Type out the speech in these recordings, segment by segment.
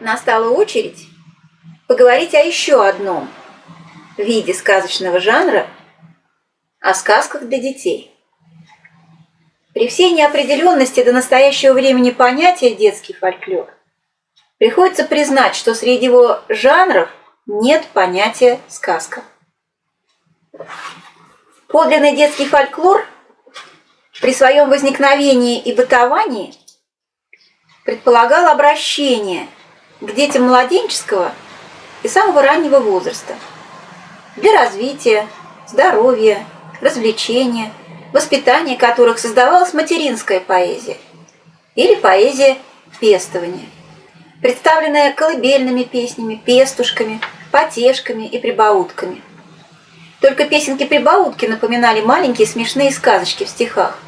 настала очередь поговорить о еще одном виде сказочного жанра, о сказках для детей. При всей неопределенности до настоящего времени понятия детский фольклор приходится признать, что среди его жанров нет понятия сказка. Подлинный детский фольклор при своем возникновении и бытовании предполагал обращение к детям младенческого и самого раннего возраста для развития, здоровья, развлечения, воспитания которых создавалась материнская поэзия или поэзия пестования, представленная колыбельными песнями, пестушками, потешками и прибаутками. Только песенки-прибаутки напоминали маленькие смешные сказочки в стихах,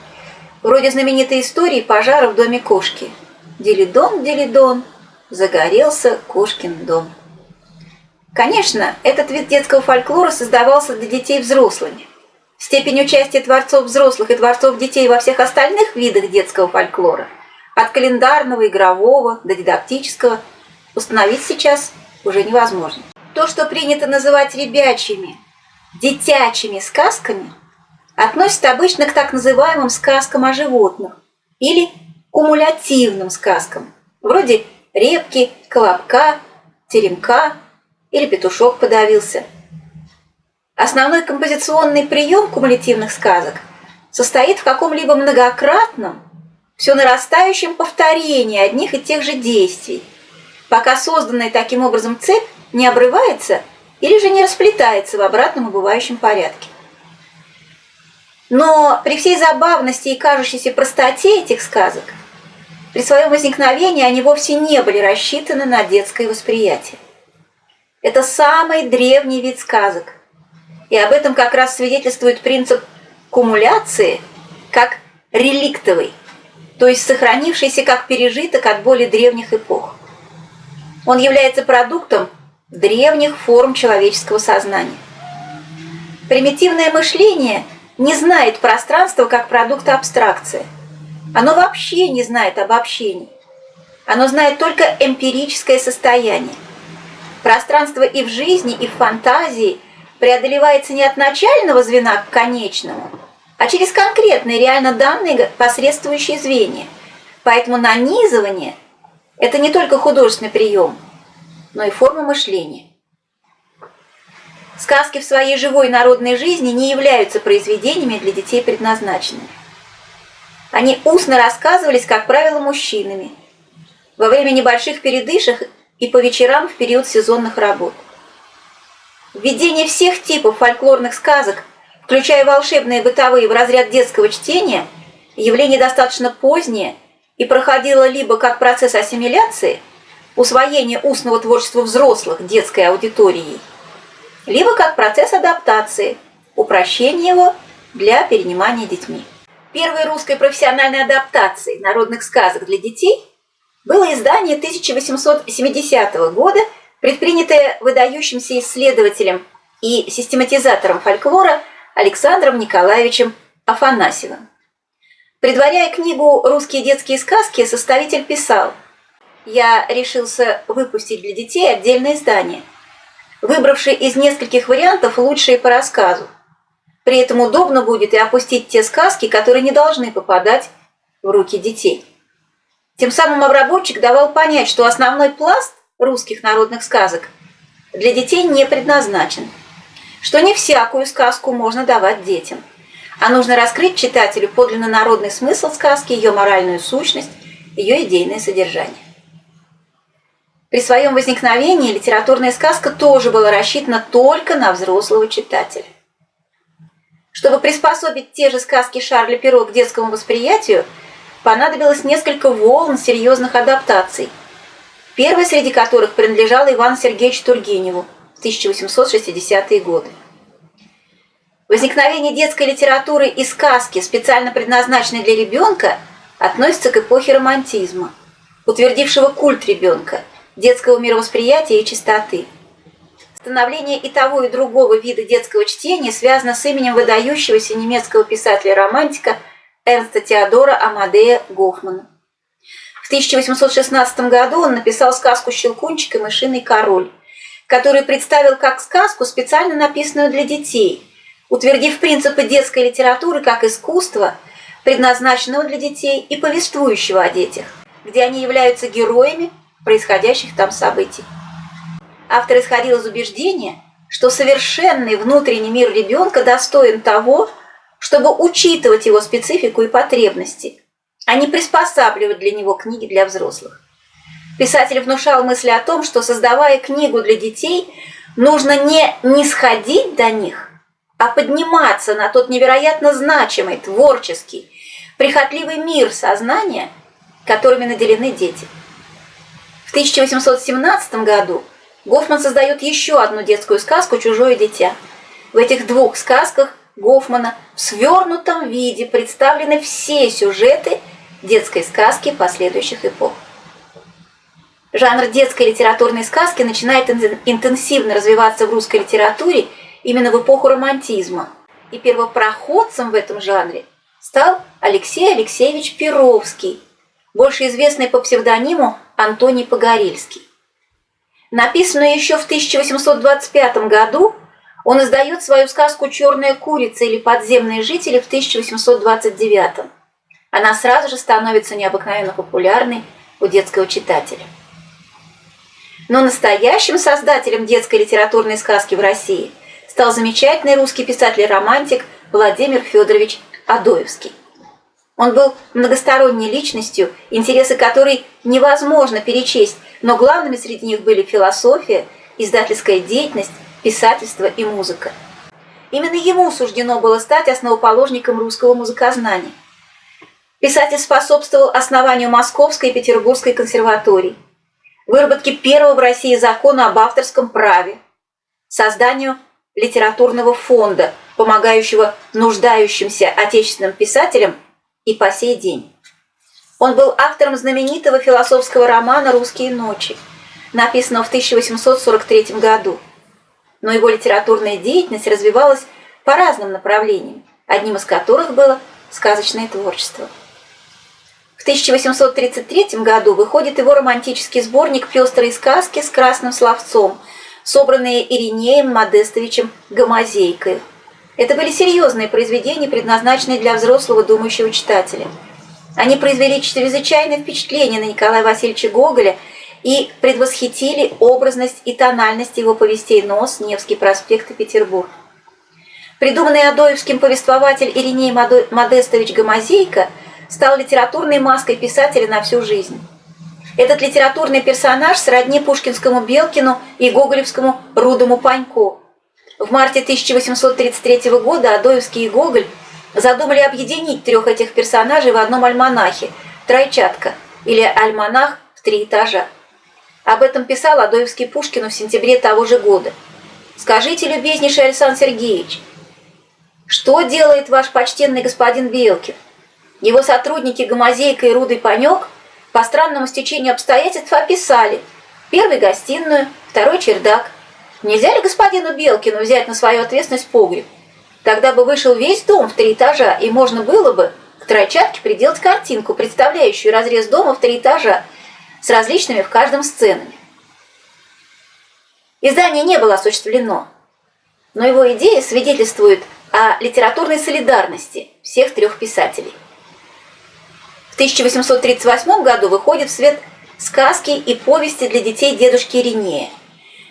вроде знаменитой истории пожара в доме кошки. «Делидон, делидон, загорелся кошкин дом». Конечно, этот вид детского фольклора создавался для детей взрослыми. Степень участия творцов взрослых и творцов детей во всех остальных видах детского фольклора, от календарного, игрового до дидактического, установить сейчас уже невозможно. То, что принято называть ребячими, детячими сказками, относится обычно к так называемым сказкам о животных или кумулятивным сказкам, вроде репки, колобка, теремка или петушок подавился. Основной композиционный прием кумулятивных сказок состоит в каком-либо многократном, все нарастающем повторении одних и тех же действий, пока созданная таким образом цепь не обрывается или же не расплетается в обратном убывающем порядке. Но при всей забавности и кажущейся простоте этих сказок, при своем возникновении они вовсе не были рассчитаны на детское восприятие. Это самый древний вид сказок, и об этом как раз свидетельствует принцип кумуляции как реликтовый, то есть сохранившийся как пережиток от более древних эпох. Он является продуктом древних форм человеческого сознания. Примитивное мышление не знает пространства как продукта абстракции. Оно вообще не знает обобщений. Оно знает только эмпирическое состояние. Пространство и в жизни, и в фантазии преодолевается не от начального звена к конечному, а через конкретные реально данные посредствующие звенья. Поэтому нанизывание – это не только художественный прием, но и форма мышления. Сказки в своей живой народной жизни не являются произведениями для детей предназначенными. Они устно рассказывались, как правило, мужчинами, во время небольших передышек и по вечерам в период сезонных работ. Введение всех типов фольклорных сказок, включая волшебные бытовые в разряд детского чтения, явление достаточно позднее и проходило либо как процесс ассимиляции, усвоения устного творчества взрослых детской аудиторией, либо как процесс адаптации, упрощения его для перенимания детьми. Первой русской профессиональной адаптацией народных сказок для детей было издание 1870 года, предпринятое выдающимся исследователем и систематизатором фольклора Александром Николаевичем Афанасьевым. Предваряя книгу «Русские детские сказки», составитель писал: «Я решился выпустить для детей отдельное издание, выбравший из нескольких вариантов лучшие по рассказу. При этом удобно будет и опустить те сказки, которые не должны попадать в руки детей». Тем самым обработчик давал понять, что основной пласт русских народных сказок для детей не предназначен, что не всякую сказку можно давать детям, а нужно раскрыть читателю подлинно народный смысл сказки, ее моральную сущность, ее идейное содержание. При своем возникновении литературная сказка тоже была рассчитана только на взрослого читателя. Чтобы приспособить те же сказки Шарля Перро к детскому восприятию, понадобилось несколько волн серьезных адаптаций, первой среди которых принадлежала Ивану Сергеевичу Тургеневу в 1860-е годы. Возникновение детской литературы и сказки, специально предназначенной для ребенка, относится к эпохе романтизма, утвердившего культ ребенка, детского мировосприятия и чистоты. Становление и того, и другого вида детского чтения связано с именем выдающегося немецкого писателя-романтика Эрнста Теодора Амадея Гофмана. В В 1816 году он написал сказку «Щелкунчик и мышиный король», которую представил как сказку, специально написанную для детей, утвердив принципы детской литературы как искусства, предназначенного для детей и повествующего о детях, где они являются героями происходящих там событий. Автор исходил из убеждения, что совершенный внутренний мир ребенка достоин того, чтобы учитывать его специфику и потребности, а не приспосабливать для него книги для взрослых. Писатель внушал мысль о том, что, создавая книгу для детей, нужно не нисходить до них, а подниматься на тот невероятно значимый, творческий, прихотливый мир сознания, которыми наделены дети. В 1817 году Гофман создает еще одну детскую сказку «Чужое дитя». В этих двух сказках Гофмана в свернутом виде представлены все сюжеты детской сказки последующих эпох. Жанр детской литературной сказки начинает интенсивно развиваться в русской литературе именно в эпоху романтизма. И первопроходцем в этом жанре стал Алексей Алексеевич Перовский, больше известный по псевдониму Антоний Погорельский. Написанную еще в 1825 году, он издает свою сказку «Черная курица» или «Подземные жители» в 1829. Она сразу же становится необыкновенно популярной у детского читателя. Но настоящим создателем детской литературной сказки в России стал замечательный русский писатель-романтик Владимир Федорович Адоевский. Он был многосторонней личностью, интересы которой невозможно перечесть, но главными среди них были философия, издательская деятельность, писательство и музыка. Именно ему суждено было стать основоположником русского музыкознания. Писатель способствовал основанию Московской и Петербургской консерваторий, выработке первого в России закона об авторском праве, созданию литературного фонда, помогающего нуждающимся отечественным писателям и по сей день. Он был автором знаменитого философского романа «Русские ночи», написанного в 1843 году. Но его литературная деятельность развивалась по разным направлениям, одним из которых было сказочное творчество. В 1833 году выходит его романтический сборник «Пестрые сказки с красным словцом», собранные Иринеем Модестовичем Гомозейкой. Это были серьезные произведения, предназначенные для взрослого думающего читателя. Они произвели чрезвычайное впечатление на Николая Васильевича Гоголя и предвосхитили образность и тональность его повестей «Нос», «Невский проспект» и «Петербург». Придуманный Адоевским повествователь Ириней Модестович Гомозейко стал литературной маской писателя на всю жизнь. Этот литературный персонаж сродни пушкинскому Белкину и гоголевскому Рудому Панько. В марте 1833 года Адоевский и Гоголь задумали объединить трех этих персонажей в одном альманахе «Тройчатка» или «Альманах в 3 этажа». Об этом писал Адоевский Пушкину в сентябре того же года. «Скажите, любезнейший Александр Сергеевич, что делает ваш почтенный господин Белкин? Его сотрудники Гомозейко и Рудый Панек по странному стечению обстоятельств описали: первый – гостиную, второй – чердак. Нельзя ли господину Белкину взять на свою ответственность погреб? Тогда бы вышел весь дом в 3 этажа, и можно было бы к Тройчатке приделать картинку, представляющую разрез дома в 3 этажа с различными в каждом сценами». Издание не было осуществлено, но его идея свидетельствует о литературной солидарности всех трех писателей. В 1838 году выходит в свет сказки и повести для детей дедушки Иринея,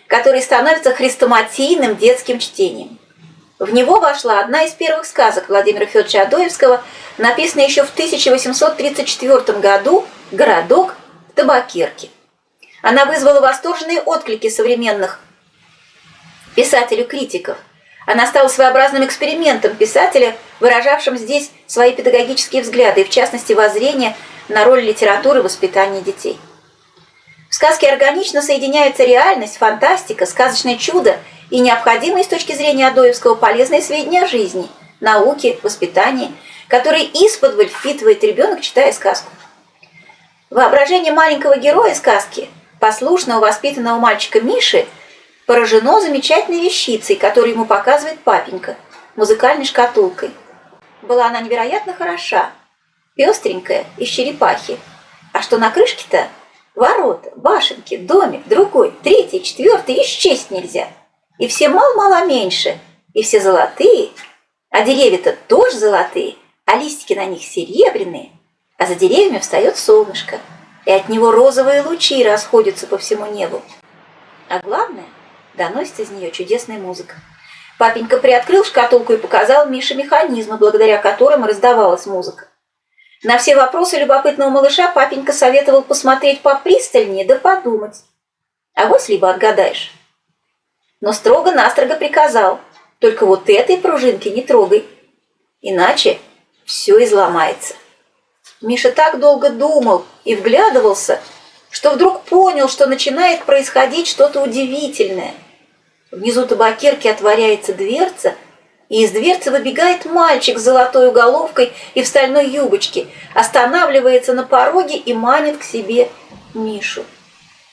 который становится хрестоматийным детским чтением. В него вошла одна из первых сказок Владимира Федоровича Адоевского, написанная еще в 1834 году «Городок в табакерке». Она вызвала восторженные отклики современных писателей-критиков. Она стала своеобразным экспериментом писателя, выражавшим здесь свои педагогические взгляды, и в частности воззрение на роль литературы в воспитании детей. В сказке органично соединяются реальность, фантастика, сказочное чудо и необходимые с точки зрения Адоевского полезные сведения о жизни, науке, воспитании, которые исподволь впитывает ребенок, читая сказку. Воображение маленького героя сказки, послушного, воспитанного мальчика Миши, поражено замечательной вещицей, которую ему показывает папенька, музыкальной шкатулкой. Была она невероятно хороша, пестренькая, из черепахи, а что на крышке-то ворота, башенки, домик, другой, третий, четвертый, и счесть нельзя. И все мало-мало меньше, и все золотые, а деревья-то тоже золотые, а листики на них серебряные, а за деревьями встает солнышко, и от него розовые лучи расходятся по всему небу. А главное, доносится из нее чудесная музыка. Папенька приоткрыл шкатулку и показал Мише механизмы, благодаря которым раздавалась музыка. На все вопросы любопытного малыша папенька советовал посмотреть попристальнее да подумать. Авось либо отгадаешь. Но строго-настрого приказал: только вот этой пружинки не трогай, иначе все изломается. Миша так долго думал и вглядывался, что вдруг понял, что начинает происходить что-то удивительное. Внизу табакерки отворяется дверца, и из дверцы выбегает мальчик с золотой головкой и в стальной юбочке, останавливается на пороге и манит к себе Мишу.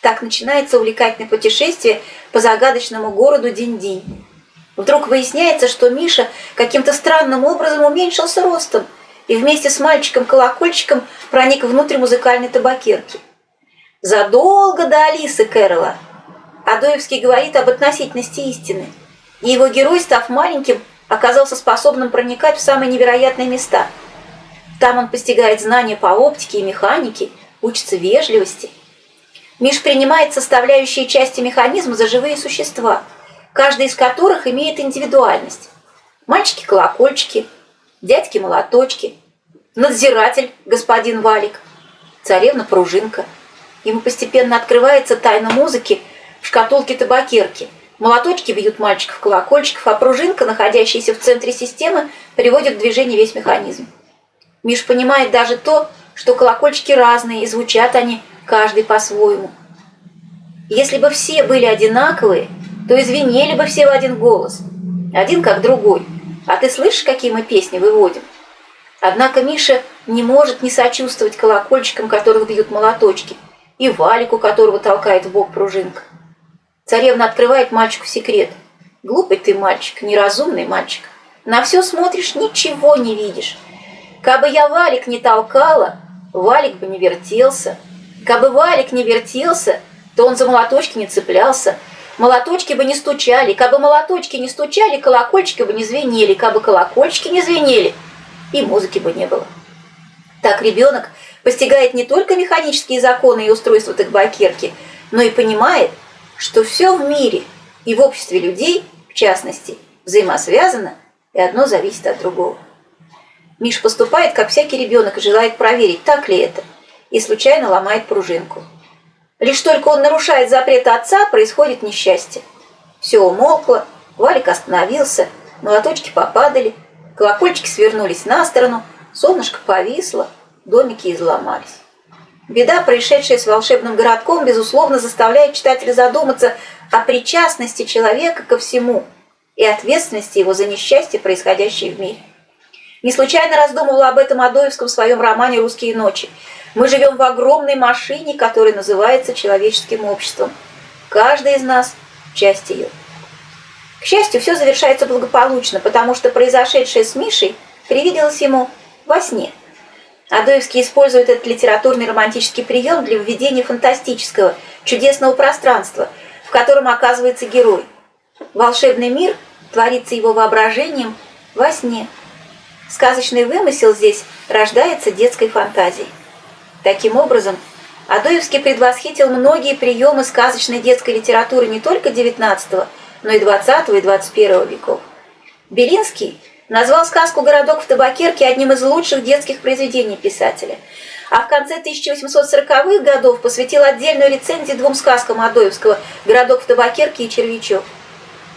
Так начинается увлекательное путешествие по загадочному городу Динь-Динь. Вдруг выясняется, что Миша каким-то странным образом уменьшился ростом и вместе с мальчиком-колокольчиком проник внутрь музыкальной табакерки. Задолго до Алисы Кэрролла Адоевский говорит об относительности истины, и его герой, став маленьким, оказался способным проникать в самые невероятные места. Там он постигает знания по оптике и механике, учится вежливости. Миш принимает составляющие части механизма за живые существа, каждый из которых имеет индивидуальность. Мальчики-колокольчики, дядьки-молоточки, надзиратель господин Валик, царевна-пружинка. Ему постепенно открывается тайна музыки в шкатулке табакерки. Молоточки бьют мальчиков-колокольчиков, а пружинка, находящаяся в центре системы, приводит в движение весь механизм. Миш понимает даже то, что колокольчики разные, и звучат они каждый по-своему. Если бы все были одинаковые, то и звенели бы все в один голос, один как другой. А ты слышишь, какие мы песни выводим? Однако Миша не может не сочувствовать колокольчикам, которых бьют молоточки, и Валику, которого толкает в бок пружинка. Царевна открывает мальчику секрет. Глупый ты мальчик, неразумный мальчик. На все смотришь, ничего не видишь. Кабы я Валик не толкала, Валик бы не вертелся. Кабы Валик не вертелся, то он за молоточки не цеплялся. Молоточки бы не стучали. Кабы молоточки не стучали, колокольчики бы не звенели. Кабы колокольчики не звенели, и музыки бы не было. Так ребенок постигает не только механические законы и устройства табакерки, но и понимает, что все в мире и в обществе людей, в частности, взаимосвязано, и одно зависит от другого. Миш поступает, как всякий ребенок, и желает проверить, так ли это, и случайно ломает пружинку. Лишь только он нарушает запрет отца, происходит несчастье. Все умолкло, Валик остановился, молоточки попадали, колокольчики свернулись на сторону, солнышко повисло, домики изломались. Беда, происшедшая с волшебным городком, безусловно, заставляет читателя задуматься о причастности человека ко всему и ответственности его за несчастье, происходящее в мире. Не случайно раздумывала об этом Адоевском в своем романе «Русские ночи». Мы живем в огромной машине, которая называется человеческим обществом. Каждый из нас – часть ее. К счастью, все завершается благополучно, потому что произошедшее с Мишей привиделось ему во сне. Адоевский использует этот литературный романтический прием для введения фантастического, чудесного пространства, в котором оказывается герой. Волшебный мир творится его воображением во сне. Сказочный вымысел здесь рождается детской фантазией. Таким образом, Адоевский предвосхитил многие приемы сказочной детской литературы не только XIX, но и XX и XXI веков. Белинский назвал сказку «Городок в табакерке» одним из лучших детских произведений писателя, а в конце 1840-х годов посвятил отдельную рецензию двум сказкам Адоевского «Городок в табакерке» и «Червячок».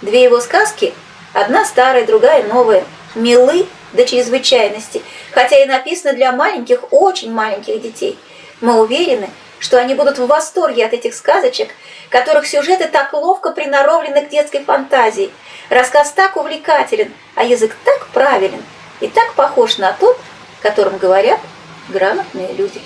Две его сказки, одна старая, другая новая, милы до чрезвычайности, хотя и написаны для маленьких, очень маленьких детей. Мы уверены, что они будут в восторге от этих сказочек, которых сюжеты так ловко приноровлены к детской фантазии. Рассказ так увлекателен, а язык так правилен и так похож на тот, которым говорят грамотные люди.